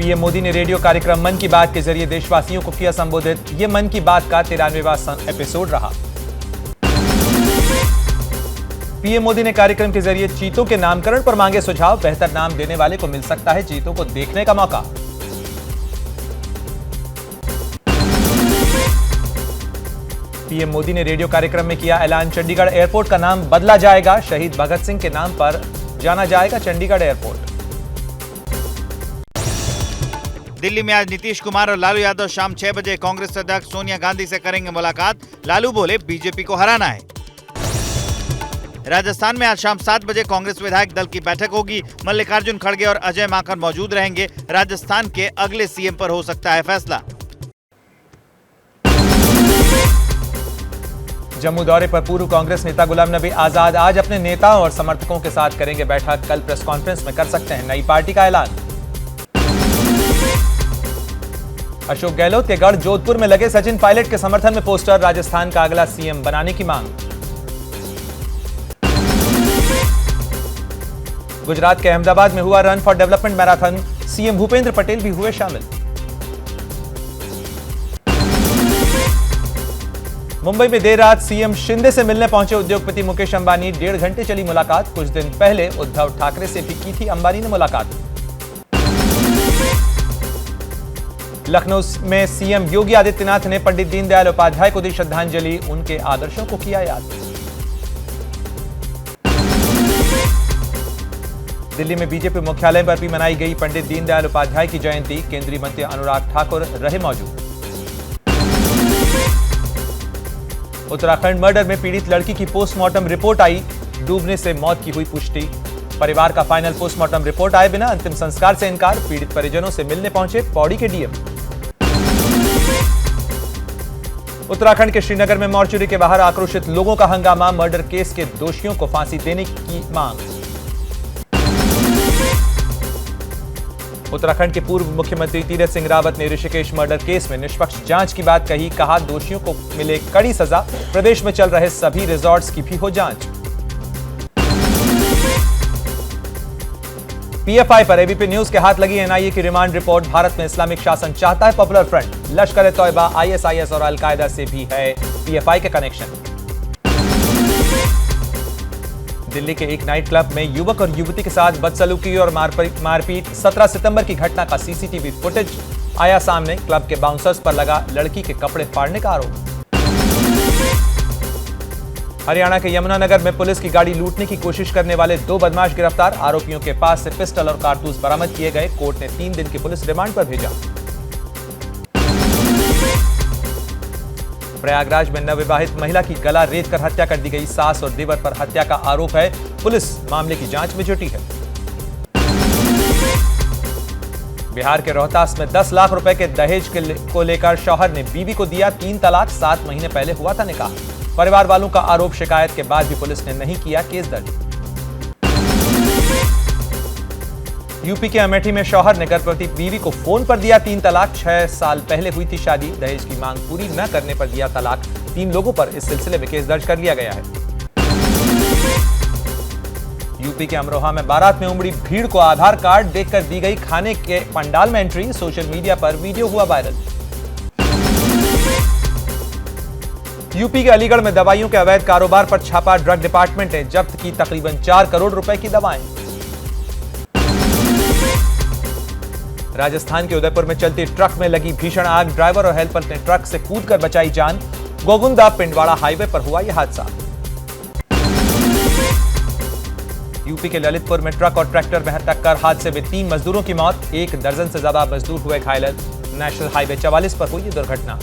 PM Modi ने radio कार्यक्रम मन की बात के जरिए देशवासियों को किया संबोधित। ये मन की बात का 93वां एपिसोड रहा। पीएम मोदी ने कार्यक्रम के जरिए चीतों के नामकरण पर मांगे सुझाव। बेहतर नाम देने वाले को मिल सकता है चीतों को देखने का मौका। पीएम मोदी ने रेडियो कार्यक्रम में किया ऐलान, चंडीगढ़ एयरपोर्ट का नाम बदला जाएगा। शहीद भगत सिंह के नाम पर जाना जाएगा चंडीगढ़ एयरपोर्ट। दिल्ली में आज नीतीश कुमार और लालू यादव शाम 6 बजे कांग्रेस अध्यक्ष सोनिया गांधी से करेंगे मुलाकात। लालू बोले, बीजेपी को हराना है। राजस्थान में आज शाम 7 बजे कांग्रेस विधायक दल की बैठक होगी। मल्लिकार्जुन खड़गे और अजय माकन मौजूद रहेंगे। राजस्थान के अगले सीएम पर हो सकता है फैसला। जम्मू दौरे पर पूर्व कांग्रेस नेता गुलाम नबी आजाद आज अपने नेताओं और समर्थकों के साथ करेंगे बैठक। कल प्रेस कॉन्फ्रेंस में कर सकते हैं नई पार्टी का ऐलान। अशोक गहलोत के गढ़ जोधपुर में लगे सचिन पायलट के समर्थन में पोस्टर। राजस्थान का अगला सीएम बनाने की मांग। गुजरात के अहमदाबाद में हुआ run for development marathon. CM Bhupendra Patel भी हुए शामिल। मुंबई में देर रात सीएम शिंदे से मिलने पहुंचे उद्योगपति मुकेश अंबानी। 1.5 घंटे चली मुलाकात। कुछ दिन पहले उद्धव ठाकरे से भी की थी अंबानी ने मुलाकात। लखनऊ में सीएम योगी आदित्यनाथ ने पंडित दीनदयाल उपाध्याय को दी श्रद्धांजलि। उनके आदर्शों को किया याद। दिल्ली में बीजेपी मुख्यालय पर भी मनाई गई पंडित दीनदयाल उपाध्याय की जयंती। केंद्रीय मंत्री अनुराग ठाकुर रहे मौजूद। उत्तराखंड मर्डर में पीड़ित लड़की की पोस्टमार्टम रिपोर्ट आई। डूबने से मौत की हुई पुष्टि। परिवार का फाइनल पोस्टमार्टम रिपोर्ट आए बिना अंतिम संस्कार से इनकार। पीड़ित परिजनों से मिलने पहुंचे पौड़ी के डीएम। उत्तराखंड के श्रीनगर में मॉर्चुरी के बाहर आक्रोशित लोगों का हंगामा। मर्डर केस के दोषियों को फांसी देने की मांग। उत्तराखंड के पूर्व मुख्यमंत्री तीरथ सिंह रावत ने ऋषिकेश मर्डर केस में निष्पक्ष जांच की बात कही। कहा, दोषियों को मिले कड़ी सजा। प्रदेश में चल रहे सभी रिजॉर्ट्स की भी हो जांच। पीएफआई पर एबीपी न्यूज के हाथ लगी एनआईए की रिमांड रिपोर्ट। भारत में इस्लामिक शासन चाहता है पॉपुलर फ्रंट। लश्कर ए तौयबा, आईएसआईएस और अलकायदा से भी है पीएफआई के कनेक्शन। दिल्ली के एक नाइट क्लब में युवक और युवती के साथ बदसलूकी और मारपीट। 17 सितंबर की घटना का सीसीटीवी फुटेज आया सामने। क्लब के बाउंसर्स पर लगा लड़की के कपड़े फाड़ने का आरोप। हरियाणा के यमुनानगर में पुलिस की गाड़ी लूटने की कोशिश करने वाले 2 बदमाश गिरफ्तार। आरोपियों के पास से पिस्टल और कारतूस बरामद किए गए। कोर्ट ने 3 दिन की पुलिस रिमांड पर भेजा। प्रयागराज में नवविवाहित महिला की गला रेत कर हत्या कर दी गई। सास और देवर पर हत्या का आरोप है। पुलिस मामले की जांच में जुटी है। बिहार के रोहतास में 10 लाख रुपए के दहेज को लेकर शौहर ने बीवी को दिया 3 तलाक। 7 महीने पहले हुआ था निकाह। परिवार वालों का आरोप, शिकायत के बाद भी पुलिस ने नहीं किया केस दर्ज। यूपी के अमेठी में शौहर ने गर्भवती बीवी को फोन पर दिया 3 तलाक। 6 साल पहले हुई थी शादी। दहेज की मांग पूरी न करने पर दिया तलाक। 3 लोगों पर इस सिलसिले में केस दर्ज कर लिया गया है। यूपी के अमरोहा में बारात में उमड़ी भीड़ को आधार कार्ड देखकर दी गई खाने के पंडाल में एंट्री। सोशल मीडिया पर वीडियो हुआ वायरल। यूपी के अलीगढ़ में दवाइयों के अवैध कारोबार पर छापा। ड्रग डिपार्टमेंट ने जब्त की तकरीबन 4 करोड़ रुपए की दवाएं। राजस्थान के उदयपुर में चलती ट्रक में लगी भीषण आग। ड्राइवर और हेल्पर ने ट्रक से कूदकर बचाई जान। गोगुंदा पिंडवाड़ा हाईवे पर हुआ यह हादसा। यूपी के ललितपुर में ट्रक और ट्रैक्टर में टक्कर। हादसे में 3 मजदूरों की मौत। 1 दर्जन से ज्यादा मजदूर हुए घायल। नेशनल हाईवे 44 पर हुई दुर्घटना।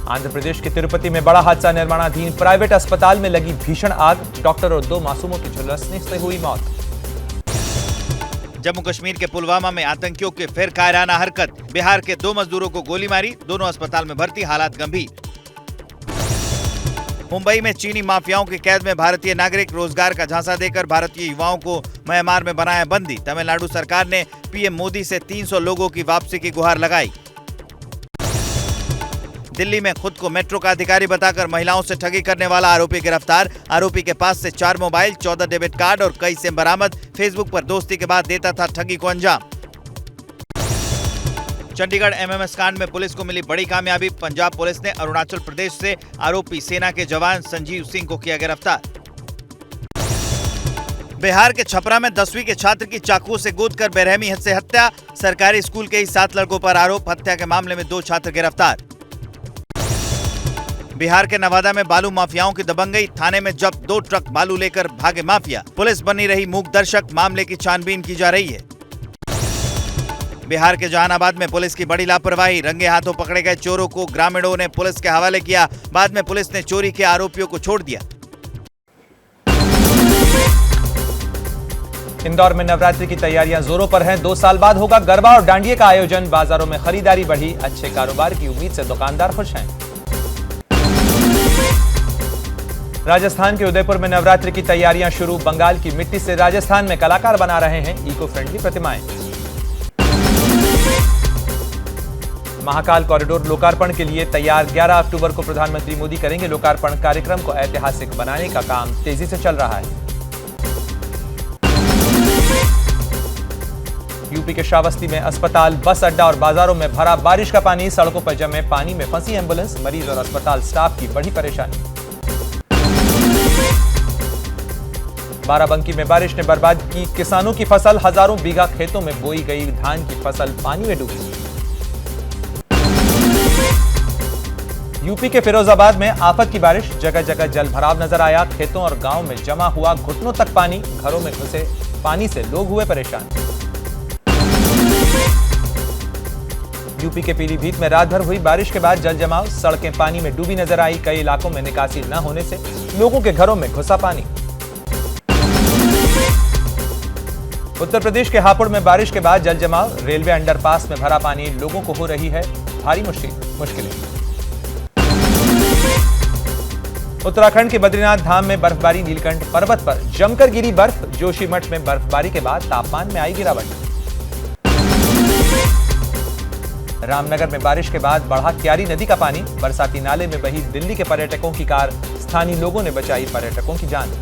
आंध्र प्रदेश के तिरुपति में बड़ा हादसा। निर्माणाधीन प्राइवेट अस्पताल में लगी भीषण आग। डॉक्टर और 2 मासूमों की झुलसने से हुई मौत। जम्मू कश्मीर के पुलवामा में आतंकियों की फिर कायराना हरकत। बिहार के 2 मजदूरों को गोली मारी। दोनों अस्पताल में भर्ती, हालात गंभीर। मुंबई में चीनी माफियाओं की कैद में भारतीय नागरिक। रोजगार का झांसा देकर भारतीय युवाओं को म्यांमार में बनाया बंदी। तमिलनाडु सरकार ने पीएम मोदी से 300 लोगों की वापसी की गुहार लगाई। दिल्ली में खुद को मेट्रो का अधिकारी बताकर महिलाओं से ठगी करने वाला आरोपी गिरफ्तार। आरोपी के पास से 4 मोबाइल, 14 डेबिट कार्ड और कई सिम बरामद। फेसबुक पर दोस्ती के बाद देता था ठगी को अंजाम। चंडीगढ़ एमएमएस कांड में पुलिस को मिली बड़ी कामयाबी। पंजाब पुलिस ने अरुणाचल प्रदेश से आरोपी सेना के जवान संजीव सिंह को किया गिरफ्तार। बिहार के छपरा में 10वीं के छात्र की चाकू से गोदकर बेरहमी से हत्या। सरकारी स्कूल के ही 7 लड़कों पर आरोप। हत्या के मामले में 2 छात्र गिरफ्तार। बिहार के नवादा में बालू माफियाओं की दबंगई। थाने में जब्त 2 ट्रक बालू लेकर भागे माफिया। पुलिस बनी रही मूक दर्शक। मामले की छानबीन की जा रही है। बिहार के जहानाबाद में पुलिस की बड़ी लापरवाही। रंगे हाथों पकड़े गए चोरों को ग्रामीणों ने पुलिस के हवाले किया। बाद में पुलिस ने चोरी के आरोपियों को छोड़ दिया। इंदौर में नवरात्रि की तैयारियां जोरों पर हैं। 2 साल बाद होगा गरबा और डांडिये का आयोजन। बाजारों में खरीदारी बढ़ी। अच्छे कारोबार की उम्मीद से दुकानदार खुश हैं। राजस्थान के उदयपुर में नवरात्रि की तैयारियां शुरू। बंगाल की मिट्टी से राजस्थान में कलाकार बना रहे हैं इको फ्रेंडली प्रतिमाएं। महाकाल कॉरिडोर लोकार्पण के लिए तैयार। 11 अक्टूबर को प्रधानमंत्री मोदी करेंगे लोकार्पण। कार्यक्रम को ऐतिहासिक बनाने का काम तेजी से चल रहा है। यूपी के श्रावस्ती में अस्पताल, बस अड्डा और बाजारों में भरा बारिश का पानी। सड़कों पर जमे पानी में फंसी एम्बुलेंस। मरीज और अस्पताल स्टाफ की बड़ी परेशानी। बाराबंकी में बारिश ने बर्बाद की किसानों की फसल। हजारों बीघा खेतों में बोई गई धान की फसल पानी में डूबी। यूपी के फिरोजाबाद में आफत की बारिश। जगह जगह जल भराव नजर आया। खेतों और गांव में जमा हुआ घुटनों तक पानी। घरों में घुसे पानी से लोग हुए परेशान। यूपी के पीलीभीत में रात भर हुई बारिश के बाद जल जमाव। सड़कें पानी में डूबी नजर आई। कई इलाकों में निकासी न होने से लोगों के घरों में घुसा पानी। उत्तर प्रदेश के हापुड़ में बारिश के बाद जल जमाव। रेलवे अंडरपास में भरा पानी। लोगों को हो रही है भारी मुश्किलें। उत्तराखंड के बद्रीनाथ धाम में बर्फबारी। नीलकंठ पर्वत पर जमकर गिरी बर्फ। जोशीमठ में बर्फबारी के बाद तापमान में आई गिरावट। रामनगर में बारिश के बाद बढ़ा क्यारी नदी का पानी। बरसाती नाले में बही दिल्ली के पर्यटकों की कार। स्थानीय लोगों ने बचाई पर्यटकों की जान।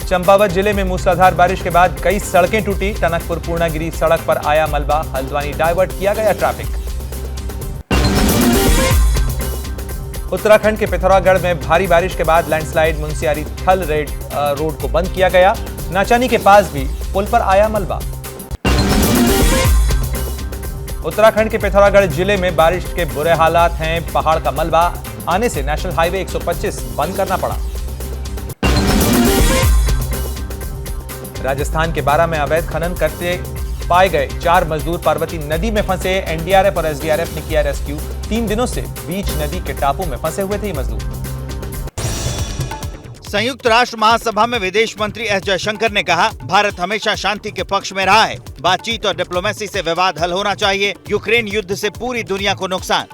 चंपावत जिले में मूसलाधार बारिश के बाद कई सड़कें टूटी। टनकपुर पूर्णागिरी सड़क पर आया मलबा। हल्द्वानी डाइवर्ट किया गया ट्रैफिक। उत्तराखंड के पिथौरागढ़ में भारी बारिश के बाद लैंडस्लाइड। मुंसियारी थल रोड को बंद किया गया। नाचानी के पास भी पुल पर आया मलबा। उत्तराखंड के पिथौरागढ़ जिले में बारिश के बुरे हालात हैं। पहाड़ का मलबा आने से नेशनल हाईवे 125 बंद करना पड़ा। राजस्थान के बारा में अवैध खनन करते पाए गए 4 मजदूर पार्वती नदी में फंसे। एनडीआरएफ और एसडीआरएफ ने किया रेस्क्यू। 3 दिनों से बीच नदी के टापू में फंसे हुए थे ये मजदूर। संयुक्त राष्ट्र महासभा में विदेश मंत्री एस जयशंकर ने कहा, भारत हमेशा शांति के पक्ष में रहा है। बातचीत और डिप्लोमेसी से विवाद हल होना चाहिए। यूक्रेन युद्ध से पूरी दुनिया को नुकसान।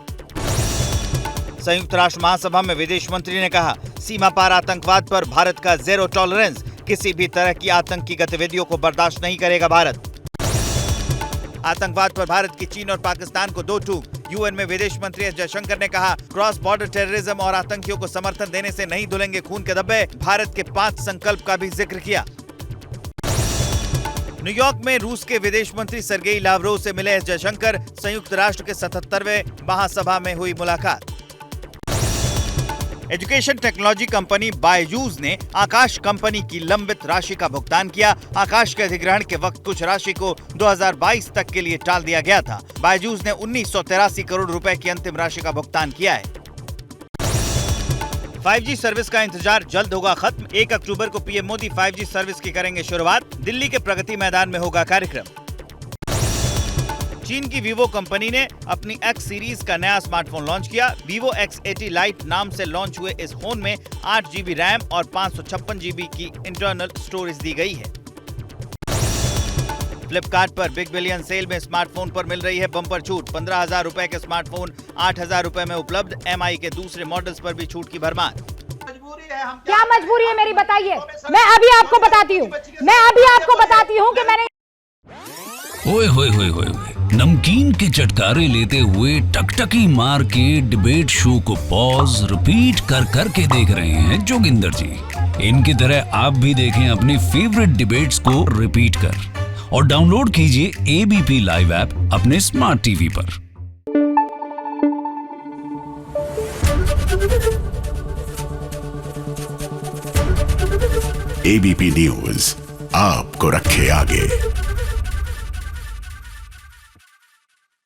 संयुक्त राष्ट्र महासभा में विदेश मंत्री ने कहा, सीमा पार आतंकवाद पर भारत का ज़ेरो टॉलरेंस। किसी भी तरह की आतंकी गतिविधियों को बर्दाश्त नहीं करेगा भारत। आतंकवाद पर भारत की चीन और पाकिस्तान को 2 टूक। यूएन में विदेश मंत्री एस जयशंकर ने कहा, क्रॉस बॉर्डर टेररिज्म और आतंकियों को समर्थन देने से नहीं धुलेंगे खून के धब्बे। भारत के 5 संकल्प का भी जिक्र किया। न्यूयॉर्क में रूस के विदेश मंत्री सर्गेई लावरोव से मिले एस जयशंकर। संयुक्त राष्ट्र के 77वें महासभा में हुई मुलाकात। एजुकेशन टेक्नोलॉजी कंपनी बायजूस ने आकाश कंपनी की लंबित राशि का भुगतान किया। आकाश के अधिग्रहण के वक्त कुछ राशि को 2022 तक के लिए टाल दिया गया था। बायजूस ने 1983 करोड़ रुपए की अंतिम राशि का भुगतान किया है। 5G सर्विस का इंतजार जल्द होगा खत्म। 1 अक्टूबर को पीएम मोदी 5G सर्विस की करेंगे शुरुआत। दिल्ली के प्रगति मैदान में होगा कार्यक्रम। चीन की वीवो कंपनी ने अपनी X सीरीज का नया स्मार्टफोन लॉन्च किया। वीवो X80 लाइट नाम से लॉन्च हुए इस फोन में 8 GB रैम और 556 GB की इंटरनल स्टोरेज दी गई है। फ्लिपकार्ट पर बिग बिलियन सेल में स्मार्टफोन पर मिल रही है बम्पर छूट। 15,000 रुपए के स्मार्टफोन 8,000 रुपए में उपलब्ध। MI के दूसरे मॉडल्स पर भी छूट की भरमार। क्या मजबूरी है मेरी, बताइए। मैं अभी आपको बताती हूँ कि मैंने। ओए होए होए होए नमकीन के चटकारे लेते हुए टकटकी मार के डिबेट शो को पॉज रिपीट कर करके देख रहे हैं जोगिंदर जी। इनकी तरह आप भी देखें अपनी फेवरेट डिबेट्स को रिपीट कर और डाउनलोड कीजिए एबीपी लाइव ऐप अपने स्मार्ट टीवी पर। एबीपी न्यूज आपको रखे आगे।